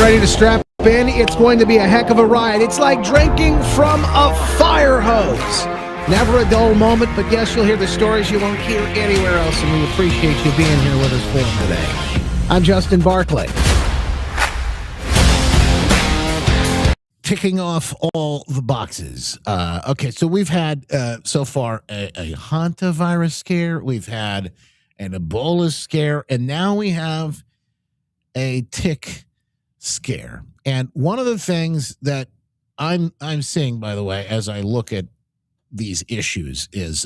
ready to strap in? It's going to be a heck of a ride. It's like drinking from a fire hose. Never a dull moment, but yes, you'll hear the stories you won't hear anywhere else, and we appreciate you being here with us for them today. I'm Justin Barclay. Ticking off all the boxes. Okay, so we've had so far a hantavirus scare, we've had an Ebola scare, and now we have a tick scare. And one of the things that I'm seeing, by the way, as I look at these issues is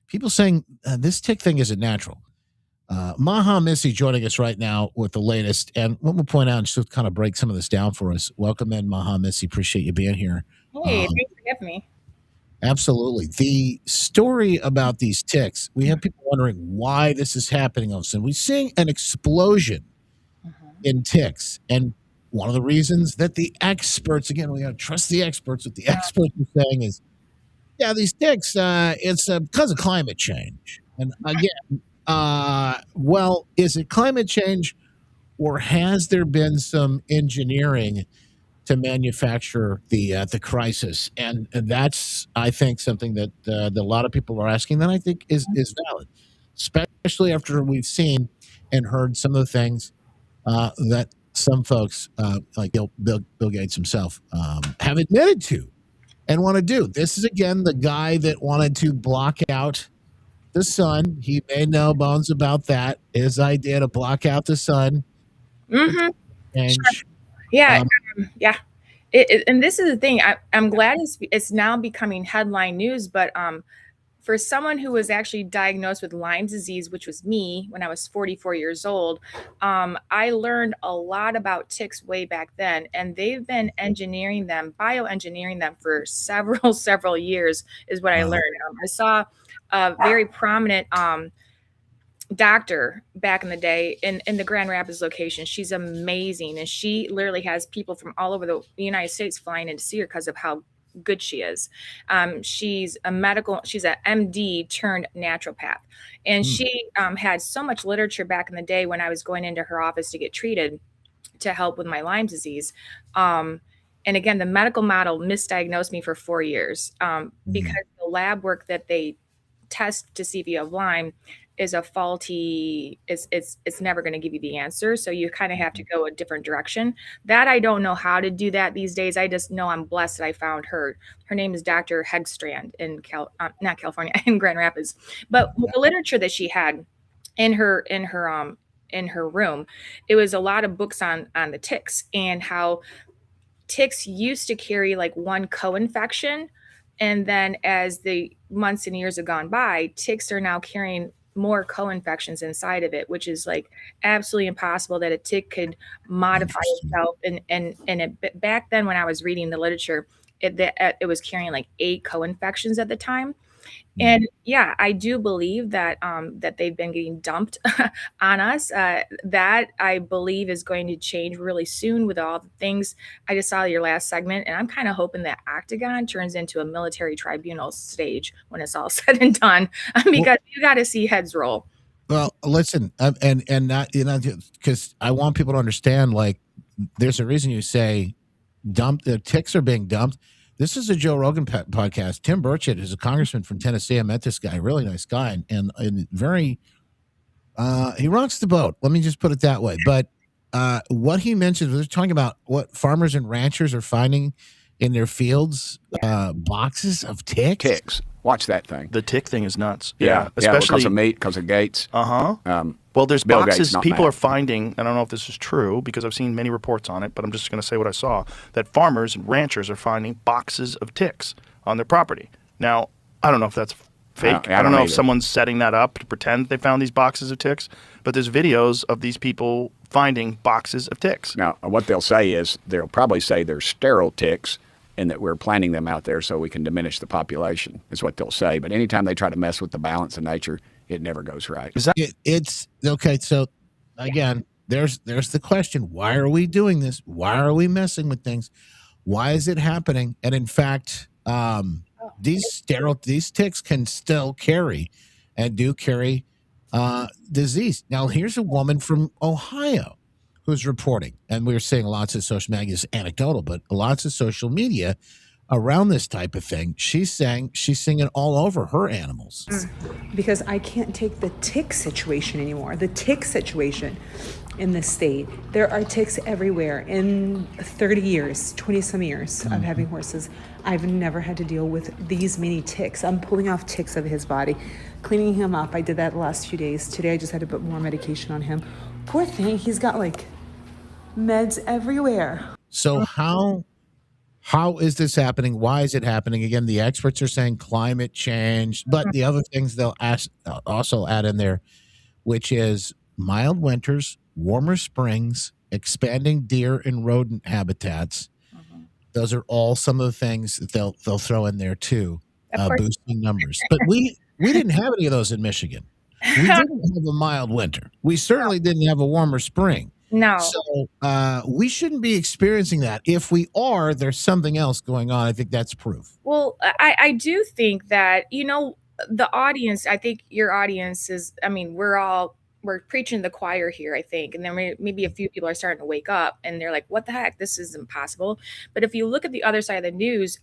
people saying this tick thing isn't natural. MAHA Missy joining us right now with the latest. And what we'll point out, and just to kind of break some of this down for us. Welcome in, MAHA Missy. Appreciate you being here. Hey, thanks for having me. Absolutely. The story about these ticks, we have people wondering why this is happening all of a sudden. We're seeing an explosion in ticks. And one of the reasons that the experts, again, we got to trust the experts, what the experts are saying is, yeah, these ticks, it's because of climate change. And again, well, is it climate change, or has there been some engineering to manufacture the crisis? And that's, I think, something that a lot of people are asking that I think is valid, especially after we've seen and heard some of the things that some folks, like Bill Gates himself, have admitted to and want to do. This is, again, the guy that wanted to block out the sun. He made no bones about that. His idea to block out the sun. Mm-hmm. And sure. Yeah. Yeah. And this is the thing. I'm glad it's now becoming headline news, but for someone who was actually diagnosed with Lyme disease, which was me when I was 44 years old, I learned a lot about ticks way back then, and they've been bioengineering them for several years is what I learned. I saw a very prominent doctor back in the day in the Grand Rapids location. She's amazing, and she literally has people from all over the United States flying in to see her because of how good she is. She's a MD turned naturopath, and she had so much literature back in the day when I was going into her office to get treated to help with my Lyme disease. And again, the medical model misdiagnosed me for 4 years because the lab work that they test to see if you have Lyme is a faulty, it's never going to give you the answer. So you kind of have to go a different direction. That I don't know how to do that these days. I just know I'm blessed that I found her. Her name is Dr. Hegstrand in not California, in Grand Rapids. But with the literature that she had in her room, it was a lot of books on the ticks and how ticks used to carry like one co-infection. And then as the months and years have gone by, ticks are now carrying more co-infections inside of it, which is like absolutely impossible that a tick could modify itself. And back then when I was reading the literature, it was carrying like 8 co-infections at the time. And yeah, I do believe that that they've been getting dumped on us. That I believe is going to change really soon with all the things. I just saw your last segment, and I'm kind of hoping that Octagon turns into a military tribunal stage when it's all said and done, because you got to see heads roll. Well, listen, and not, because I want people to understand, like, there's a reason you say the ticks are being dumped. This is a Joe Rogan podcast. Tim Burchett is a congressman from Tennessee. I met this guy, really nice guy, and very, he rocks the boat. Let me just put it that way. But what he mentioned, we're talking about what farmers and ranchers are finding in their fields, boxes of ticks. Ticks. Watch that thing. The tick thing is nuts. Yeah, especially because of meat, because of Gates. Well, there's Bill boxes Gates, people are finding. I don't know if this is true because I've seen many reports on it, but I'm just going to say what I saw, that farmers and ranchers are finding boxes of ticks on their property. Now, I don't know if that's fake. I don't know if someone's setting that up to pretend they found these boxes of ticks, but there's videos of these people finding boxes of ticks. Now, what they'll say is they'll probably say they're sterile ticks and that we're planting them out there so we can diminish the population, is what they'll say. But anytime they try to mess with the balance of nature, it never goes right. It's okay. So again, there's the question: why are we doing this? Why are we messing with things? Why is it happening? And in fact, these ticks can still carry and do carry disease. Now, here's a woman from Ohio who's reporting, and we're seeing lots of social media, is anecdotal, but lots of social media around this type of thing. She's saying she's seeing it all over her animals. Because I can't take the tick situation anymore. The tick situation in the state. There are ticks everywhere. In 30 years, 20 some years of having horses, I've never had to deal with these many ticks. I'm pulling off ticks of his body, cleaning him up. I did that the last few days. Today I just had to put more medication on him. Poor thing, he's got like meds everywhere. So how is this happening? Why is it happening? Again, the experts are saying climate change, but the other things they'll also add in there, which is mild winters, warmer springs, expanding deer and rodent habitats. Those are all some of the things that they'll throw in there too, boosting numbers. But we didn't have any of those in Michigan. We didn't have a mild winter. We certainly didn't have a warmer spring. No. So we shouldn't be experiencing that. If we are, there's something else going on. I think that's proof. Well, I do think that, the audience, I think your audience is, we're preaching the choir here, I think. And then maybe a few people are starting to wake up and they're like, what the heck? This is impossible. But if you look at the other side of the news,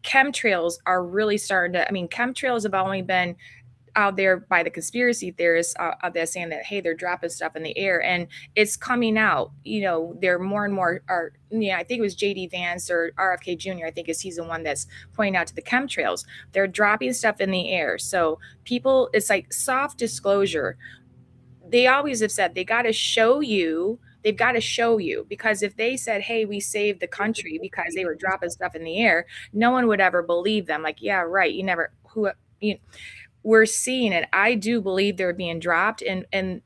chemtrails are really starting to, chemtrails have only been out there by the conspiracy theorists out there saying that, hey, they're dropping stuff in the air, and it's coming out. They're more and more I think it was JD Vance or RFK Jr. I think he's the one that's pointing out to the chemtrails. They're dropping stuff in the air. So people, it's like soft disclosure. They always have said they got to show you. They've got to show you, because if they said, hey, we saved the country because they were dropping stuff in the air, no one would ever believe them. Like, yeah, right. We're seeing it. I do believe they're being dropped, and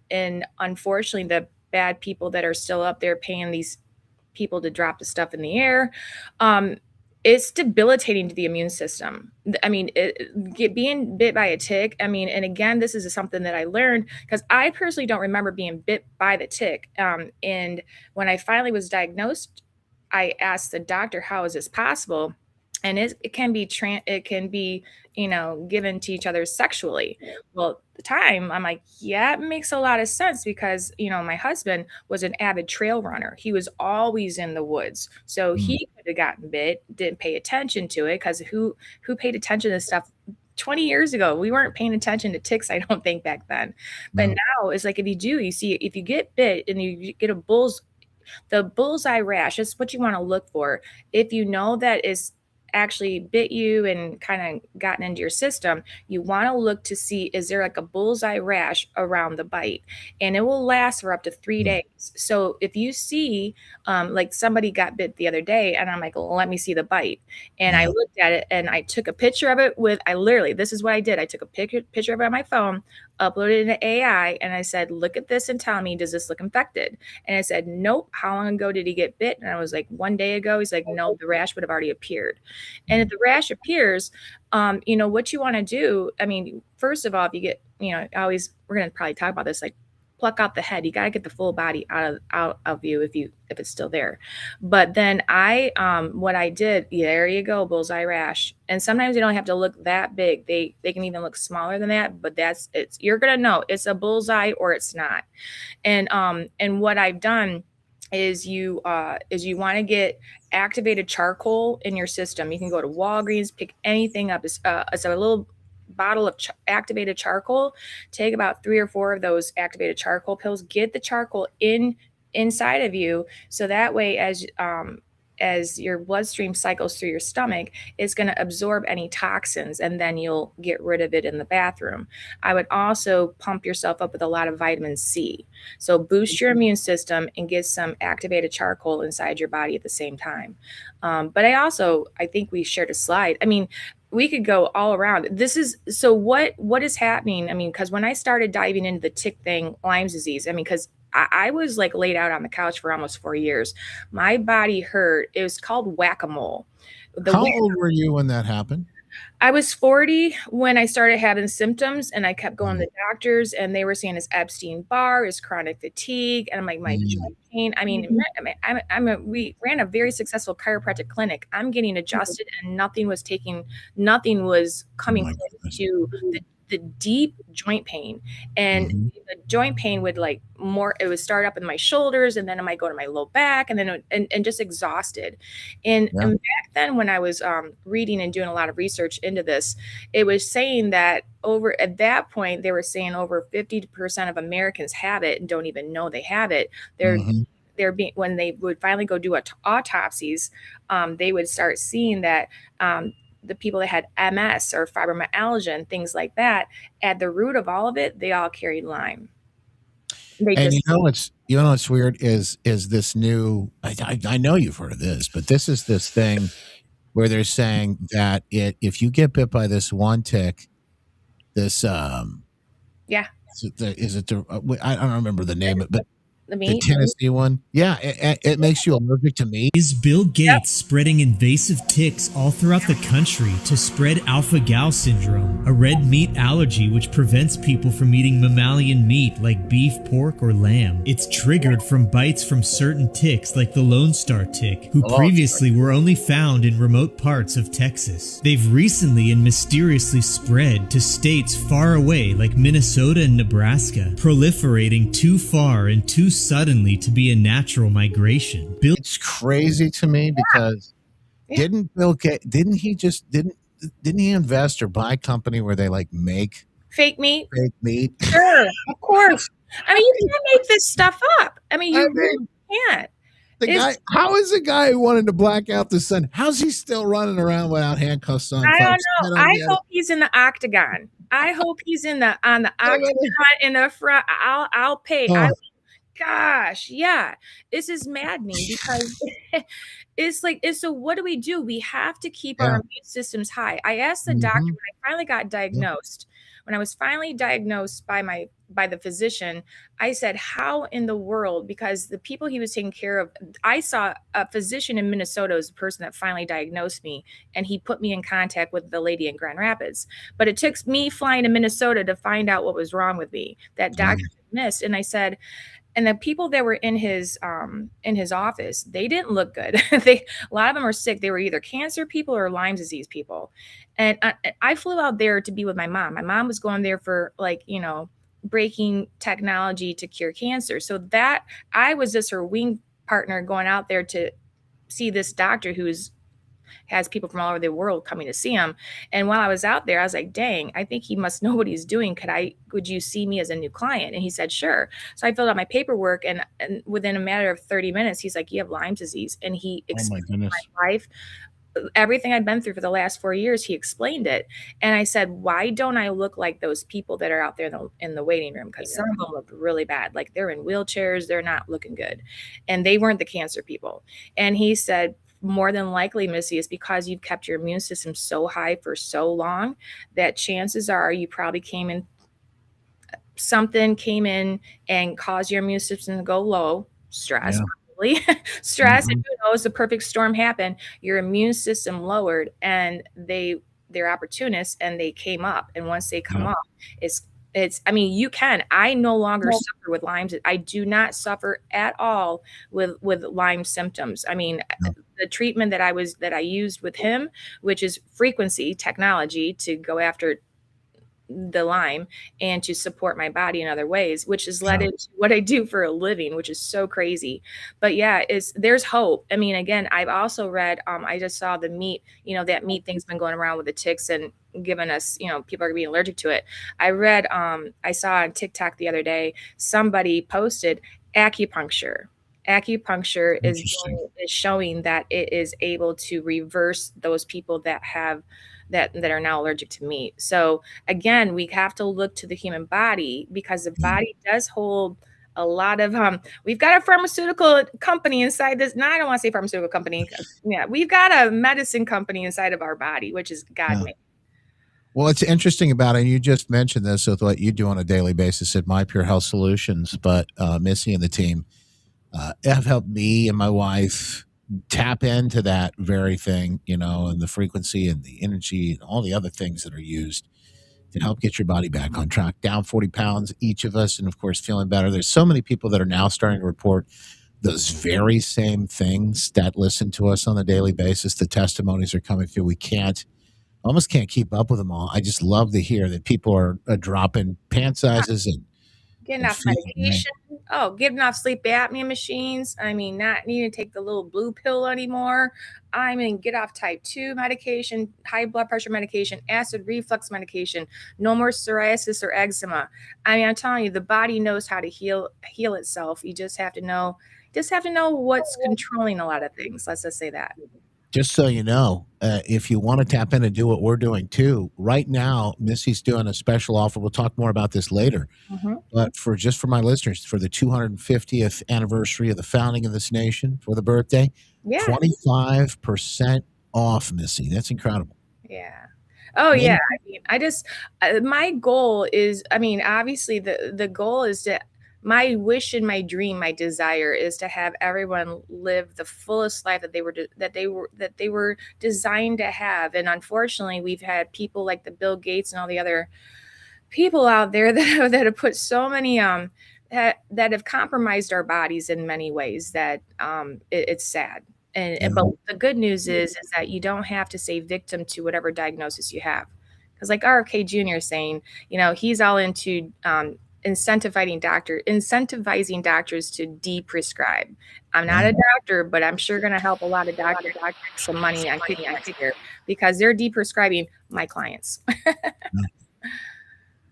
unfortunately, the bad people that are still up there paying these people to drop the stuff in the air, it's debilitating to the immune system. Being bit by a tick. And again, this is something that I learned because I personally don't remember being bit by the tick. And when I finally was diagnosed, I asked the doctor, "How is this possible?" And it can be given to each other sexually. Well, at the time, I'm like, yeah, it makes a lot of sense because, my husband was an avid trail runner. He was always in the woods. So he could have gotten bit, didn't pay attention to it, because who paid attention to stuff 20 years ago? We weren't paying attention to ticks, I don't think, back then. But now it's like, if you get bit and you get the bullseye rash, is what you want to look for. If you know that is actually bit you and kind of gotten into your system, you want to look to see, is there like a bullseye rash around the bite? And it will last for up to 3 days. So if you see, like somebody got bit the other day and I'm like, well, let me see the bite. And I looked at it and I took a picture of it this is what I did. I took a picture of it on my phone, uploaded it into AI, and I said, look at this and tell me, does this look infected? And it said, nope. How long ago did he get bit? And I was like, 1 day ago. He's like, no, the rash would have already appeared. And if the rash appears, what you want to do, first of all, if you get, we're going to probably talk about this, like pluck out the head. You got to get the full body out of you if it's still there. But then what I did, there you go, bullseye rash. And sometimes you don't have to look that big. They can even look smaller than that, but you're going to know it's a bullseye or it's not. And what I've done is you want to get activated charcoal in your system. You can go to Walgreens, pick anything up. It's a little bottle of activated charcoal. Take about 3 or 4 of those activated charcoal pills. Get the charcoal inside of you, so that way, as your bloodstream cycles through your stomach, it's going to absorb any toxins, and then you'll get rid of it in the bathroom. I would also pump yourself up with a lot of vitamin C. So boost your immune system and get some activated charcoal inside your body at the same time. But I think we shared a slide. We could go all around. What is happening? Because when I started diving into the tick thing, Lyme's disease, because I was like laid out on the couch for almost 4 years. My body hurt. It was called whack-a-mole. How old were you when that happened? I was 40 when I started having symptoms, and I kept going to doctors, and they were saying it's Epstein-Barr, it's chronic fatigue, and I'm like, my joint pain. We ran a very successful chiropractic clinic. I'm getting adjusted, and nothing was coming close to the deep joint pain, and the joint pain would like it would start up in my shoulders, and then it might go to my low back, and then and just exhausted. And back then, when I was reading and doing a lot of research into this, it was saying that at that point they were saying over 50% of Americans have it and don't even know they have it. They're being, when they would finally go do autopsies, they would start seeing that the people that had MS or fibromyalgia and things like that, at the root of all of it, they all carried Lyme. And you know what's weird is this new. I know you've heard of this, but this is this thing where they're saying that if you get bit by this one tick, this yeah, is it the I don't remember the name, but the Tennessee one, yeah, it makes you allergic to meat. Is Bill Gates spreading invasive ticks all throughout the country to spread alpha-gal syndrome, a red meat allergy which prevents people from eating mammalian meat like beef, pork, or lamb? It's triggered from bites from certain ticks like the Lone Star tick, who previously were only found in remote parts of Texas. They've recently and mysteriously spread to states far away like Minnesota and Nebraska, proliferating too far and too suddenly to be a natural migration. It's crazy to me because didn't he invest or buy a company where they like make fake meat? Sure, of course. I mean, you can't make this stuff up. I mean, you really can't. How is the guy who wanted to black out the sun? How's he still running around without handcuffs on? I don't know. I hope he's in the octagon. I hope he's on the octagon in the front. I'll pay. Gosh, yeah, this is maddening because so what do? We have to keep our immune systems high. I asked the doctor when I finally got diagnosed. When I was finally diagnosed by the physician, I said, how in the world, because the people he was taking care of, I saw a physician in Minnesota was the person that finally diagnosed me, and he put me in contact with the lady in Grand Rapids. But it took me flying to Minnesota to find out what was wrong with me. That doctor missed. And I said, and the people that were in his office, they didn't look good. A lot of them were sick. They were either cancer people or Lyme disease people. And I flew out there to be with my mom. My mom was going there for breaking technology to cure cancer. So that I was just her wing partner going out there to see this doctor has people from all over the world coming to see him. And while I was out there, I was like, dang, I think he must know what he's doing. Would you see me as a new client? And he said, sure. So I filled out my paperwork, and within a matter of 30 minutes, he's like, you have Lyme disease. And he explained my life, everything I'd been through for the last 4 years. He explained it. And I said, why don't I look like those people that are out there in the waiting room? Because some of them look really bad. Like they're in wheelchairs. They're not looking good. And they weren't the cancer people. And he said, more than likely, Missy, is because you've kept your immune system so high for so long that chances are you probably something came in and caused your immune system to go low. Stress, probably. Stress, and who knows, the perfect storm happened. Your immune system lowered, and they're opportunists, and they came up. And once they come up, I no longer suffer with Lyme. I do not suffer at all with Lyme symptoms. I mean, the treatment that I used with him, which is frequency technology to go after the Lyme and to support my body in other ways, which has led into what I do for a living, which is so crazy. But yeah, there's hope. I mean, again, I've also read, I just saw the meat, that meat thing's been going around with the ticks and giving us, people are being allergic to it. I read, I saw on TikTok the other day, somebody posted acupuncture. Acupuncture is showing that it is able to reverse those people that are now allergic to meat. So again, we have to look to the human body because the body does hold a lot of we've got a pharmaceutical company inside this. No, I don't want to say pharmaceutical company. Yeah, we've got a medicine company inside of our body, which is God made. Well, it's interesting about it, and you just mentioned this with what you do on a daily basis at My Pure Health Solutions, but Missy and the team have helped me and my wife tap into that very thing, and the frequency and the energy and all the other things that are used to help get your body back on track, down 40 pounds, each of us, and of course, feeling better. There's so many people that are now starting to report those very same things that listen to us on a daily basis. The testimonies are coming through. We can't almost can't keep up with them all. I just love to hear that people are dropping pant sizes getting and off feeling great. medication. Oh, getting off sleep apnea machines. I mean, not needing to take the little blue pill anymore. I mean, get off type 2 medication, high blood pressure medication, acid reflux medication, no more psoriasis or eczema. I mean, I'm telling you, the body knows how to heal itself. You just have to know what's controlling a lot of things. Let's just say that. Just so you know, if you want to tap in and do what we're doing too, right now, Missy's doing a special offer. We'll talk more about this later. But for my listeners, for the 250th anniversary of the founding of this nation, for the birthday, 25% off, Missy. That's incredible. Yeah. Oh yeah. I mean, I just my goal is, I mean, obviously the goal is to, my wish and my dream, my desire is to have everyone live the fullest life that they were designed to have. And unfortunately, we've had people like the Bill Gates and all the other people out there that have put so many that have compromised our bodies in many ways that it's sad. And but the good news is that you don't have to say victim to whatever diagnosis you have, because like RFK Jr. is saying, you know, he's all into incentivizing doctors to de-prescribe. I'm not a doctor, but I'm sure going to help a lot of doctors make some money on kidney care because they're de-prescribing my clients.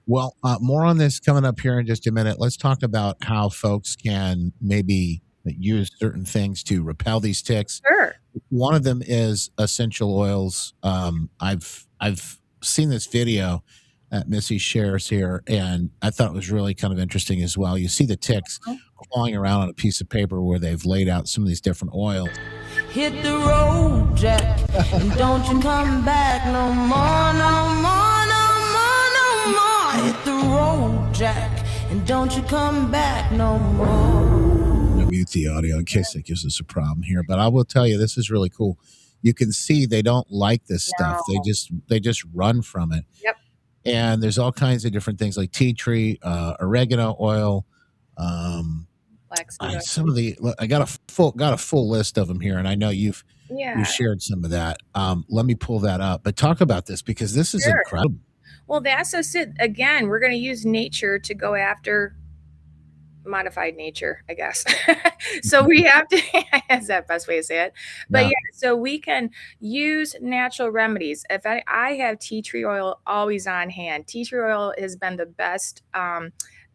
Well, more on this coming up here in just a minute. Let's talk about how folks can maybe use certain things to repel these ticks. Sure. One of them is essential oils. I've seen this video that Missy shares here, and I thought it was really kind of interesting as well. You see the ticks clawing around on a piece of paper where they've laid out some of these different oils. Hit the road, Jack, and don't you come back no more, no more, no more, no more. Hit the road, Jack, and don't you come back no more. Mute the audio in case that gives us a problem here, but I will tell you this is really cool. You can see they don't like this stuff. They just run from it. Yep. And there's all kinds of different things like tea tree, oregano oil. Some of the I got a full list of them here, and I know you shared some of that. Let me pull that up. But talk about this because this is incredible. Well, that's just it. Again, we're going to use nature to go after modified nature, I guess. So we have to, that's the best way to say it. But so we can use natural remedies. If I have tea tree oil always on hand. Tea tree oil has been the best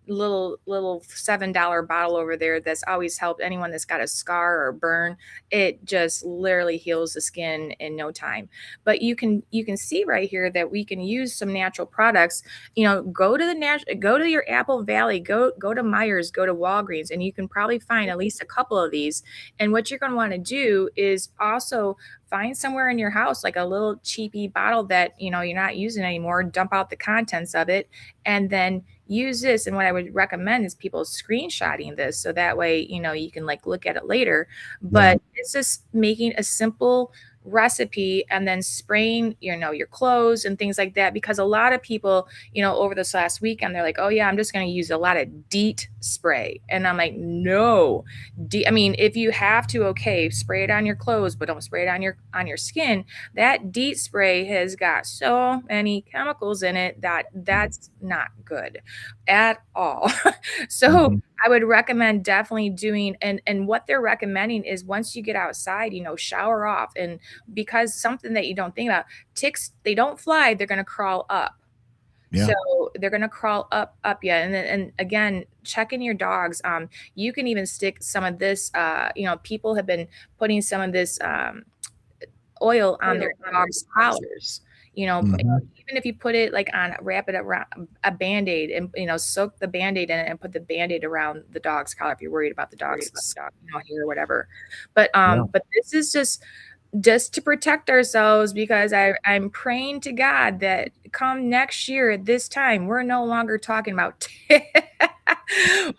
little $7 bottle over there that's always helped anyone that's got a scar or burn. It just literally heals the skin in no time. But you can see right here that we can use some natural products. You know, go to your Apple Valley, go to Myers, go to Walgreens, and you can probably find at least a couple of these. And what you're going to want to do is also find somewhere in your house like a little cheapy bottle that you're not using anymore, dump out the contents of it, and then use this. And what I would recommend is people screenshotting this so that way you can like look at it later. But it's just making a simple recipe and then spraying your clothes and things like that, because a lot of people over this last weekend they're like, oh yeah, I'm just going to use a lot of DEET spray. And I'm like, no, I mean, if you have to, spray it on your clothes, but don't spray it on your skin. That DEET spray has got so many chemicals in it that's not good at all. So I would recommend definitely doing, and what they're recommending is once you get outside, shower off. And because something that you don't think about, ticks, they don't fly, they're going to crawl up. Yeah. So they're going to crawl up. Yeah. And again, check in your dogs. You can even stick some of this, people have been putting some of this oil on their dogs' collars. Even if you put it wrap it around a Band-Aid and, soak the Band-Aid in it and put the Band-Aid around the dog's collar if you're worried about the dog's hair or whatever. But this is just to protect ourselves, because I'm praying to God that come next year at this time, we're no longer talking about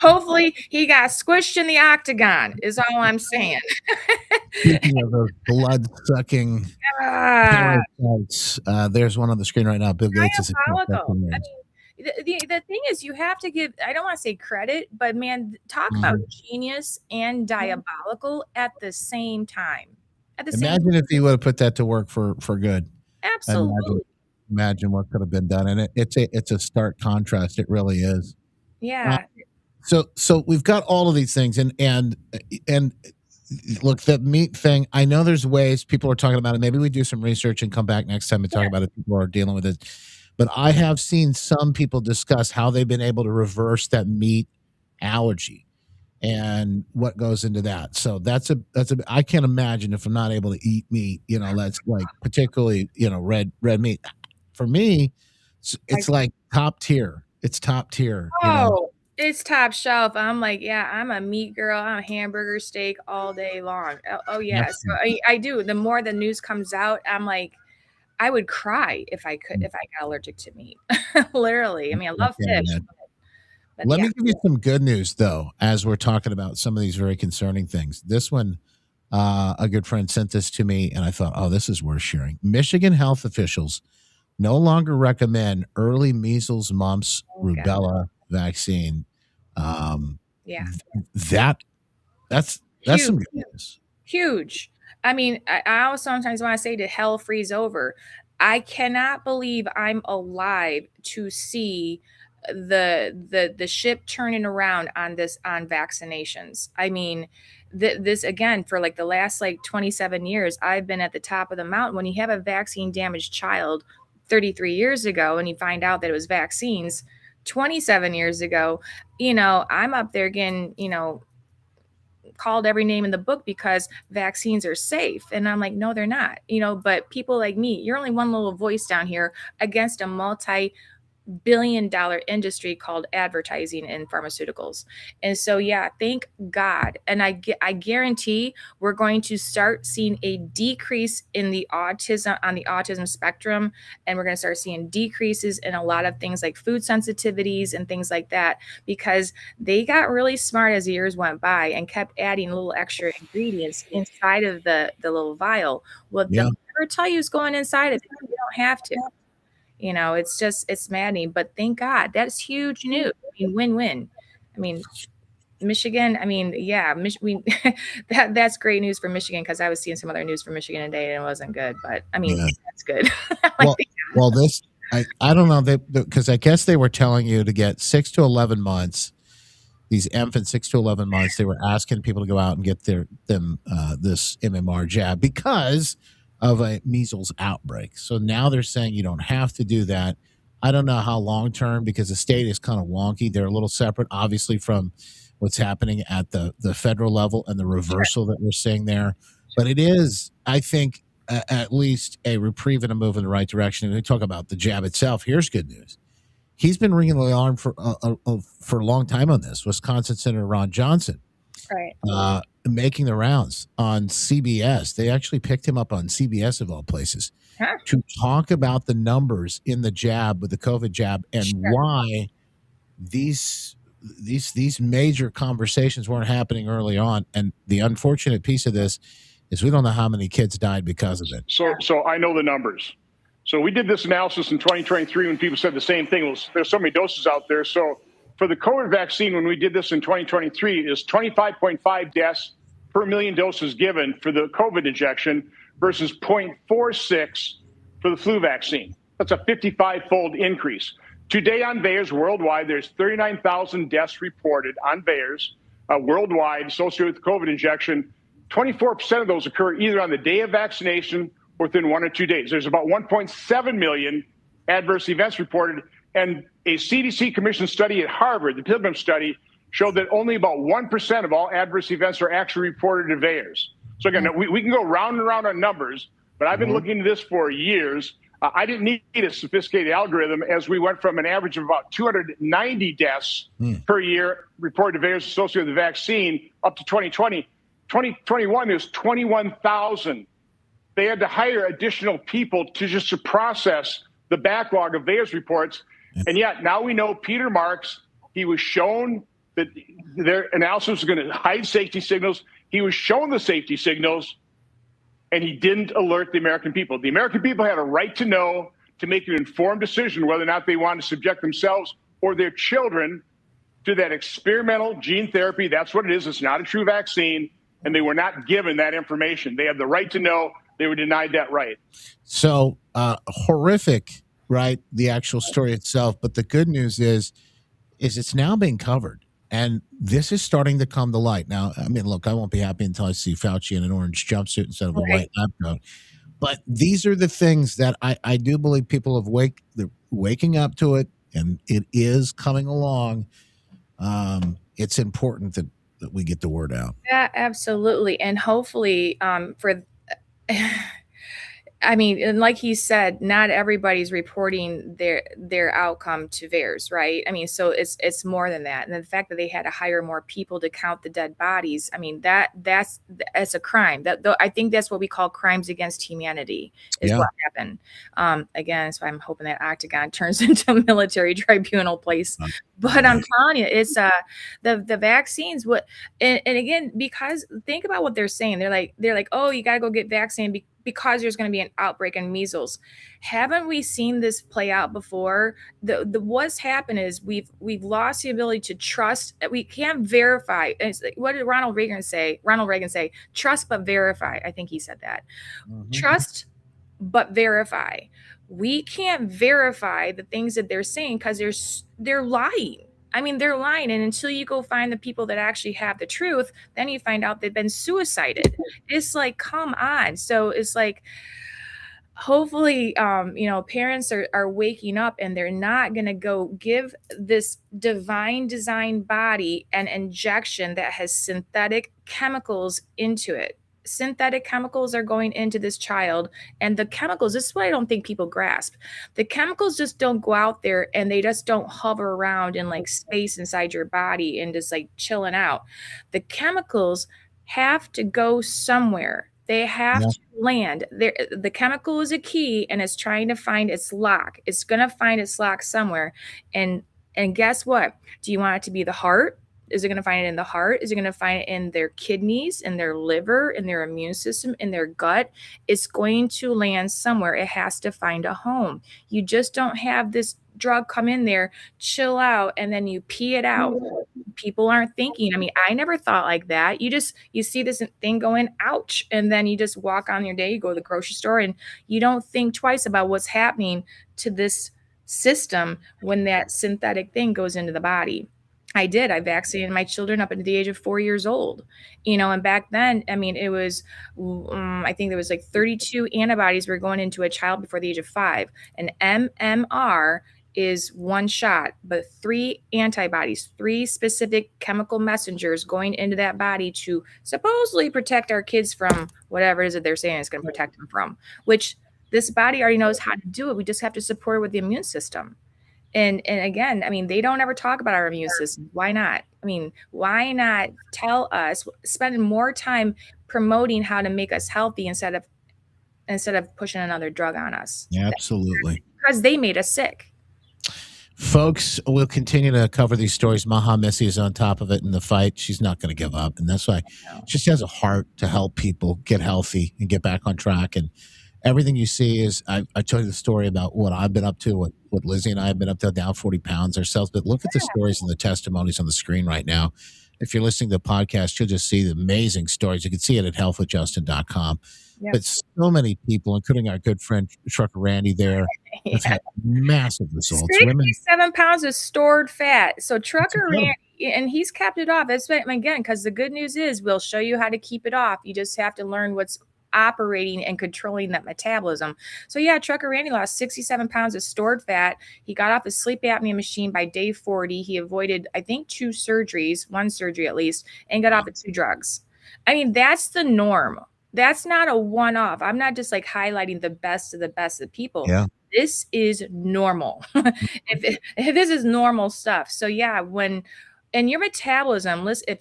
hopefully he got squished in the octagon is all I'm saying. Speaking of those blood-sucking parasites, there's one on the screen right now. Bill Gates is the thing is, you have to give, I don't want to say credit, but man, talk about genius and diabolical at the same time. Imagine if he would have put that to work for good. Absolutely. Imagine what could have been done, and it's a stark contrast. It really is. Yeah. So we've got all of these things, and look, the meat thing. I know there's ways people are talking about it. Maybe we do some research and come back next time and talk about it. People are dealing with it, but I have seen some people discuss how they've been able to reverse that meat allergy and what goes into that. So that's a I can't imagine if I'm not able to eat meat, that's like particularly, red meat. For me, it's like top tier. It's top tier, Oh, it's top shelf. I'm like, yeah, I'm a meat girl. I'm a hamburger, steak all day long. Oh yeah. So I do. The more the news comes out, I'm like, I would cry if I got allergic to meat. Literally. I mean, I love fish. But Let me give you some good news, though, as we're talking about some of these very concerning things. This one, a good friend sent this to me, and I thought, oh, this is worth sharing. Michigan health officials no longer recommend early measles, mumps, rubella vaccine. That's some good news. Huge. I mean, I also sometimes want to say to hell freeze over. I cannot believe I'm alive to see the ship turning around on vaccinations. I mean, this again, for like the last 27 years, I've been at the top of the mountain. When you have a vaccine damaged child 33 years ago and you find out that it was vaccines 27 years ago, I'm up there again, called every name in the book because vaccines are safe. And I'm like, no, they're not, but people like me, you're only one little voice down here against a multi-billion-dollar industry called advertising and pharmaceuticals. And so, yeah, thank God. And I guarantee we're going to start seeing a decrease in the autism spectrum. And we're going to start seeing decreases in a lot of things like food sensitivities and things like that, because they got really smart as the years went by and kept adding little extra ingredients inside of the little vial. Well, they'll never tell you what's going inside of it. You don't have to. It's maddening, but thank God that's huge news. I mean, win-win. I mean, Michigan, that's great news for Michigan, because I was seeing some other news from Michigan today and it wasn't good, but I mean, that's good. This, I don't know, because I guess they were telling you to get 6 to 11 months. These infants, 6 to 11 months, they were asking people to go out and get this MMR jab because of a measles outbreak. So now they're saying you don't have to do that. I don't know how long term, because the state is kind of wonky. They're a little separate, obviously, from what's happening at the federal level and the reversal that we're seeing there. But it is, I think, at least a reprieve and a move in the right direction. And we talk about the jab itself. Here's good news. He's been ringing the alarm for a long time on this. Wisconsin Senator Ron Johnson, right, making the rounds on CBS. They actually picked him up on CBS of all places to talk about the numbers in the jab, with the COVID jab, and why these major conversations weren't happening early on. And the unfortunate piece of this is we don't know how many kids died because of it. So I know the numbers. So we did this analysis in 2023 when people said the same thing. Well, there's so many doses out there. So for the COVID vaccine, when we did this in 2023, is 25.5 deaths per million doses given for the COVID injection versus 0.46 for the flu vaccine. That's a 55-fold increase. Today on VAERS worldwide, there's 39,000 deaths reported on VAERS worldwide associated with the COVID injection. 24% of those occur either on the day of vaccination or within 1 or 2 days. There's about 1.7 million adverse events reported. And a CDC commission study at Harvard, the Pilgrim study, showed that only about 1% of all adverse events are actually reported in VAERS. So again, we can go round and round on numbers, but I've been looking into this for years. I didn't need a sophisticated algorithm, as we went from an average of about 290 deaths per year reported to VAERS associated with the vaccine up to 2020. 2021, there's 21,000. They had to hire additional people to process the backlog of VAERS reports. And yet now we know Peter Marks, he was shown that their analysis was going to hide safety signals. He was shown the safety signals, and he didn't alert the American people. The American people had a right to know, to make an informed decision whether or not they want to subject themselves or their children to that experimental gene therapy. That's what it is. It's not a true vaccine, and they were not given that information. They had the right to know. They were denied that right. So horrific, right? The actual story itself. But the good news is it's now being covered. And this is starting to come to light. Now, I mean, look, I won't be happy until I see Fauci in an orange jumpsuit instead of a white lab coat. But these are the things that I do believe people they're waking up to it, and it is coming along. It's important that we get the word out. Yeah, absolutely. And hopefully, for I mean, and like he said, not everybody's reporting their outcome to VAERS, right? I mean, so it's more than that. And the fact that they had to hire more people to count the dead bodies, I mean, that's a crime. I think that's what we call crimes against humanity is what happened. Again, so I'm hoping that Octagon turns into a military tribunal place. But I'm telling you, it's the vaccines. And again, because think about what they're saying. They're like, oh, you got to go get vaccinated because there's going to be an outbreak in measles. Haven't we seen this play out before? What's happened is we've lost the ability to trust. We can't verify. What did Ronald Reagan say? Trust but verify. I think he said that. Mm-hmm. Trust but verify. We can't verify the things that they're saying because they're lying. I mean, they're lying. And until you go find the people that actually have the truth, then you find out they've been suicided. It's like, come on. So it's like, hopefully, parents are waking up and they're not going to go give this divine design body an injection that has synthetic chemicals into it. Synthetic chemicals are going into this child, and the chemicals, this is what I don't think people grasp. The chemicals just don't go out there and they just don't hover around in like space inside your body and just like chilling out. The chemicals have to go somewhere. They have to land. The chemical is a key, and it's trying to find its lock. It's going to find its lock somewhere. And guess what? Do you want it to be the heart? Is it going to find it in the heart? Is it going to find it in their kidneys, in their liver, in their immune system, in their gut? It's going to land somewhere. It has to find a home. You just don't have this drug come in there, chill out, and then you pee it out. People aren't thinking. I mean, I never thought like that. You see this thing going, ouch, and then you just walk on your day, you go to the grocery store, and you don't think twice about what's happening to this system when that synthetic thing goes into the body. I vaccinated my children up into the age of 4 years old, and back then, I mean, it was, I think there was like 32 antibodies were going into a child before the age of 5. An MMR is one shot, but 3 antibodies, 3 specific chemical messengers going into that body to supposedly protect our kids from whatever it is that they're saying it's going to protect them from, which this body already knows how to do it. We just have to support it with the immune system. And again, I mean, they don't ever talk about our immune system. Why not? I mean, why not tell us, spending more time promoting how to make us healthy instead of pushing another drug on us? Absolutely. Because they made us sick. Folks, we'll continue to cover these stories. Maha Missy is on top of it in the fight. She's not going to give up. And that's why she has a heart to help people get healthy and get back on track. And everything you see is, I told you the story about what I've been up to, what Lizzie and I have been up to, down 40 pounds ourselves. But look at the stories and the testimonies on the screen right now. If you're listening to the podcast, you'll just see the amazing stories. You can see it at healthwithjustin.com. Yep. But so many people, including our good friend Trucker Randy there, have had massive results. 67 pounds of stored fat. So Trucker Randy, and he's kept it off. That's what, again, because the good news is we'll show you how to keep it off. You just have to learn what's operating and controlling that metabolism. So yeah, Trucker Randy lost 67 pounds of stored fat. He got off his sleep apnea machine by day 40. He avoided, I think, 2 surgeries, 1 surgery at least, and got off of 2 drugs. I mean, that's the norm. That's not a one-off. I'm not just like highlighting the best of the people. Yeah. This is normal. if this is normal stuff. So yeah, and your metabolism, listen,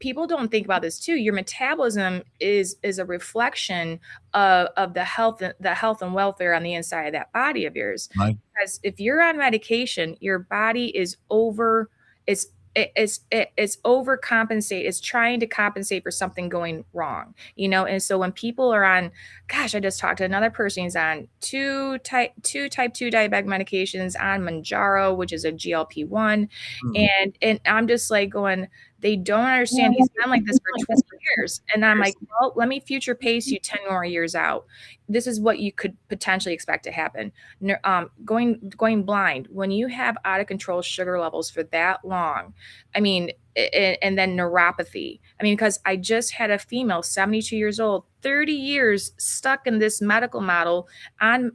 people don't think about this too. Your metabolism is a reflection of the health and welfare on the inside of that body of yours. Right. Because if you're on medication, your body is it's overcompensate. It's trying to compensate for something going wrong, And so when people are on, I just talked to another person who's on 2 type 2 diabetic medications, on Manjaro, which is a GLP-1. And I'm just like going, They don't understand he's been like this for 20 years. And I'm like, well, let me future pace you 10 more years out. This is what you could potentially expect to happen. Going blind, when you have out of control sugar levels for that long, I mean, and then neuropathy. I mean, because I just had a female, 72 years old, 30 years stuck in this medical model on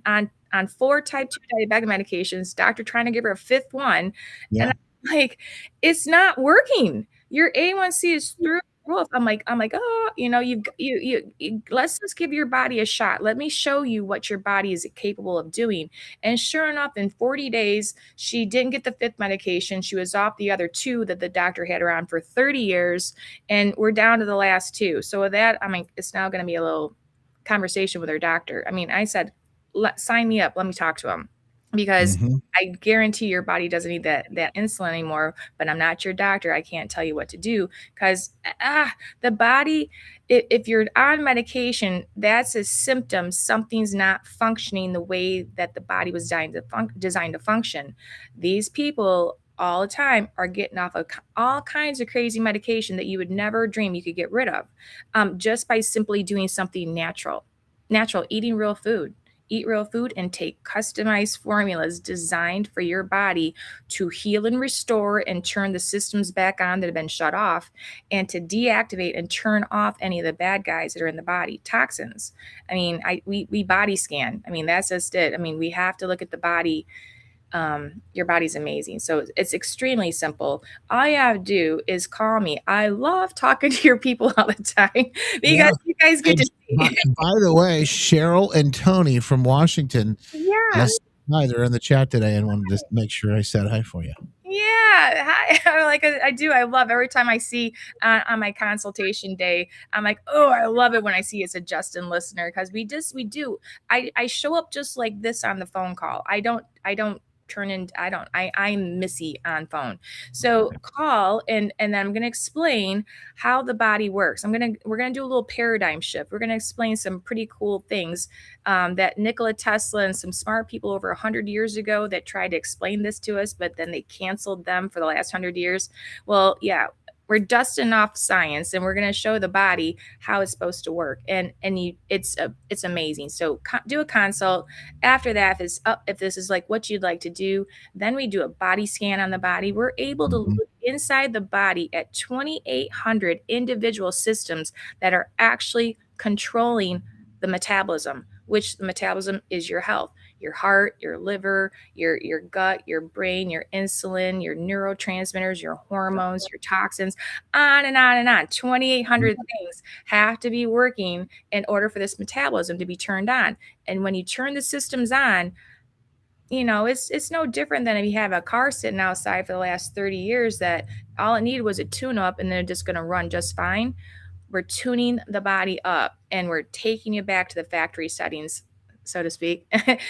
4 type 2 diabetic medications, doctor trying to give her a 5th one. Yeah. And I'm like, it's not working. Your A1C is through the roof. I'm like, oh, you let's just give your body a shot. Let me show you what your body is capable of doing. And sure enough, in 40 days, she didn't get the 5th medication. She was off the other 2 that the doctor had her on for 30 years. And we're down to the last 2. So with that, I mean, it's now going to be a little conversation with her doctor. I mean, I said, sign me up. Let me talk to him, because I guarantee your body doesn't need that insulin anymore, but I'm not your doctor. I can't tell you what to do, because the body, if you're on medication, that's a symptom. Something's not functioning the way that the body was designed to function. These people all the time are getting off of all kinds of crazy medication that you would never dream you could get rid of, just by simply doing something natural, eating real food. Eat real food and take customized formulas designed for your body to heal and restore and turn the systems back on that have been shut off, and to deactivate and turn off any of the bad guys that are in the body, toxins. I mean, we body scan. I mean, that's just it. I mean, we have to look at the body. Your body's amazing. So it's extremely simple. All you have to do is call me. I love talking to your people all the time, because you guys get to see. By the way, Cheryl and Tony from Washington, yes, hi, they're in the chat today, and wanted to make sure I said hi for you. Yeah, hi. Like I do. I love every time I see on my consultation day. I'm like, oh, I love it when I see it's a Justin listener, because we do. I show up just like this on the phone call. I don't I'm Missy on phone. So call, and then I'm going to explain how the body works. We're going to do a little paradigm shift. We're going to explain some pretty cool things that Nikola Tesla and some smart people over 100 years ago that tried to explain this to us, but then they canceled them for the last 100 years. Well, yeah, we're dusting off science, and we're going to show the body how it's supposed to work. And it's amazing. So do a consult. After that, if this is like what you'd like to do, then we do a body scan on the body. We're able to look inside the body at 2,800 individual systems that are actually controlling the metabolism, which the metabolism is your health. Your heart, your liver, your gut, your brain, your insulin, your neurotransmitters, your hormones, your toxins, on and on and on. 2,800 things have to be working in order for this metabolism to be turned on. And when you turn the systems on, it's no different than if you have a car sitting outside for the last 30 years that all it needed was a tune-up and they're just going to run just fine. We're tuning the body up, and we're taking you back to the factory settings, so to speak.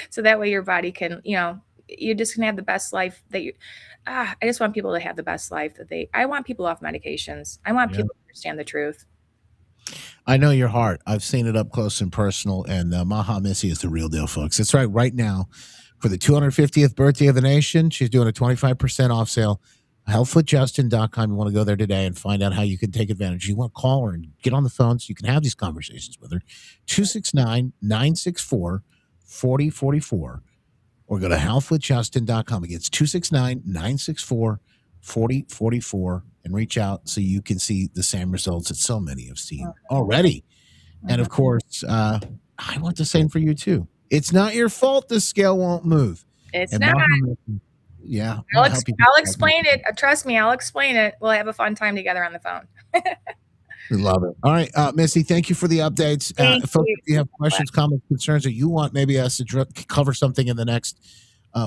So that way your body can, you're just gonna have the best life that I just want people to have the best life I want people off medications. I want people to understand the truth. I know your heart. I've seen it up close and personal, and Maha Missy is the real deal, folks. That's right. Right now, for the 250th birthday of the nation, she's doing a 25% off sale. Healthwithjustin.com. You want to go there today and find out how you can take advantage. You want to call her and get on the phone so you can have these conversations with her. 269-964-4044, or go to healthwithjustin.com. Again, it's 269-964-4044, and reach out so you can see the same results that so many have seen already. And of course, I want the same for you too. It's not your fault the scale won't move. It's not. Yeah. I'll explain it. Trust me, I'll explain it. We'll have a fun time together on the phone. We love it. All right, Missy, thank you for the updates. Folks, if you have questions, comments, concerns, or you want maybe us to cover something in the next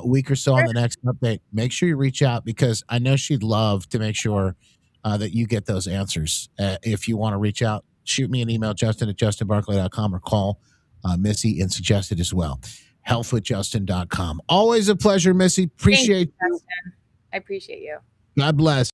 week or so on the next update, make sure you reach out, because I know she'd love to make sure that you get those answers. If you want to reach out, shoot me an email, justin@justinbarclay.com, or call Missy and suggest it as well. Healthwithjustin.com. Always a pleasure, Missy. Appreciate you. I appreciate you. God bless.